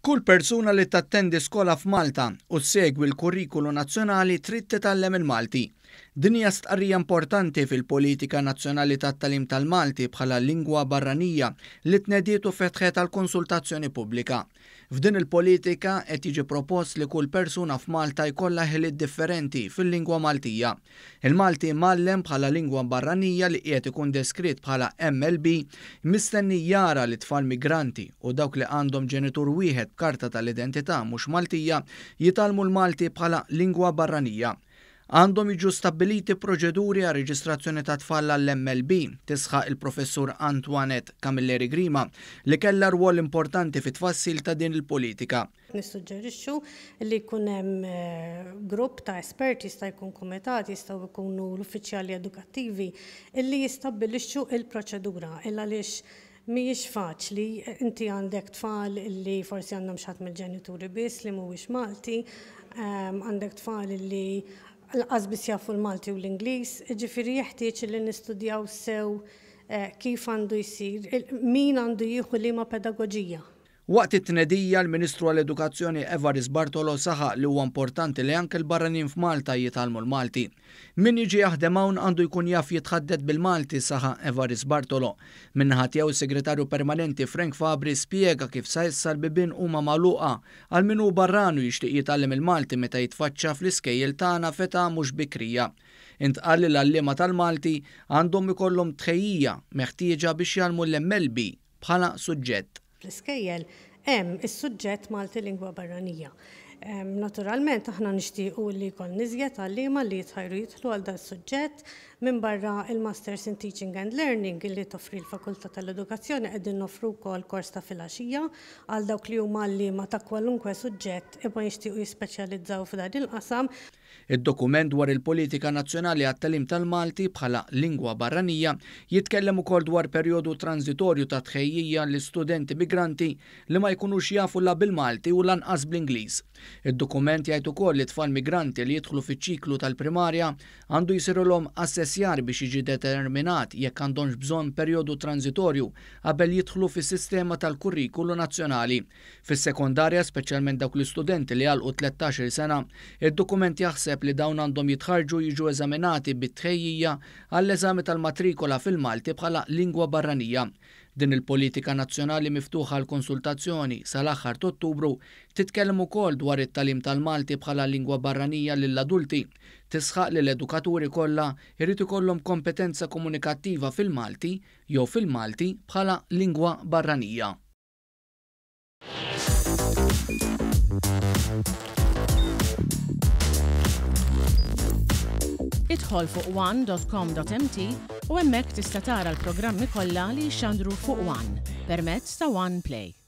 Kull persuna li tattendi skola f'Malta u segwi l-kurrikulu nazzjonali trid titgħallem il-Malti. Din hija stqarrija importanti fil-politika nazzjonali tat-tagħlim tal-Malti bħala lingwa barranija li tnediet u fetħet għal konsultazzjoni pubblika. F'din il-politika qed jiġi propost li kull persuna f'Malta jkollha ħiliet differenti fil-lingwa Maltija. Il-Malti mgħallem bħala lingwa barranija li qiegħed ikun deskritt bħala MLB mistenni jara li tfal migranti u dawk li għandhom ġenitur wieħed b'karta tal-identità mhux Maltija jitgħallmu l-Malti bħala lingwa barranija. Għandhom jiġu stabbiliti proċeduri għal reġistrazzjoni ta' tfal għall-MLB, tisħaq il-professur Antoinette Camilleri Grima li kellha rwol importanti fit-tfassil ta' din il-politika. Nissuġġerixxu li jkun hemm grupp ta' esperti jista' jkun kumitat jistgħu jkunu l-uffiċjali edukattivi illi jistabbilixxu il-proċedura għaliex mhijiex faċli inti għandek tfal li forsi għandhom xatt mill-ġenituri biss li mhuwiex Malti, għandek tfal li l-qasbis jafu l-Malti u l-Ingliż, ġifieri jeħtieġ li nistudjaw sew kif għandu jsir, min għandu jieħu liema pedagoġija. Waqt it-tnedija l-Ministru għall-Edukazzjoni Evarist Bartolo saħaq li huwa importanti li anke l-barranin f'Malta jitgħallmu l-Malti. Min jiġi jaħdem hawn għandu jkun jaf jitħadded bil-Malti saħaq Evarist Bartolo. Minnaħa tiegħu segretarju permanenti Frank Fabri spjega kif sa issa l-bibien huma magħluqa għal min hu barranu jixtieq jitgħallem il-Malti meta jitfaċċa fl-iskejjel tagħna feta mhux bikrija. Intqal li l-għalliema tal-Malti għandhom ikollhom tħejjija meħtieġa biex jgħallmu l-MLB bħala suġġett. Fl-iskejjel hemm is-suġġett Malti lingwa barranija. Naturalment aħna nixtiequ li jkoll niżjed għalliema li jitħajru jidħlu għal dan is-suġġett minn barra il-Masters in Teaching and Learning li toffri l-Fakultà tal-Edukazzjoni qegħdin noffru wkoll kors ta' filgħaxija għal dawk li huma għalliema ta' kwalunkwe suġġett imma jixtiequ jispeċjalizzaw f'dan il-qasam. Id-dokument dwar il-politika nazzjonali għat-tagħlim tal-Malti bħala lingwa barranija jitkellem ukoll dwar perjodu transitorju ta' tħejjija l-istudenti migranti li ma jkunux jafu la bil-Malti u lanqas bl-Ingliż. Id-dokument jgħid ukoll li tfal migranti li jidħlu fiċ-ċiklu tal-primarja għandu jsirulhom assessjar biex jiġi determinat jekk għandhomx bżonn perjodu transitorju qabel jidħlu fis-sistema tal-kurrikulu nazzjonali. Fis-sekondarja, speċjalment dawk l-istudenti li għalqu 13 sena, id-dokument jaħseb li dawn għandhom jitħarġu jiġu eżaminati bit-tħejjija għall-eżami tal-matrikola fil-Malti bħala lingwa barranija. Din il-politika nazzjonali miftuħa għal konsultazzjoni sal-aħħar ta' Ottubru titkellem ukoll dwar it-tagħlim tal-Malti bħala lingwa barranija lill-adulti. Tisħaq li l-edukaturi kollha jrid ikollhom kompetenza komunikattiva fil-Malti jew fil-Malti bħala lingwa barranija. Idħol fuq one.com.mt u hemmhekk tista' tara l-programmi kollha li jxandru fuq One permezz ta' One Play.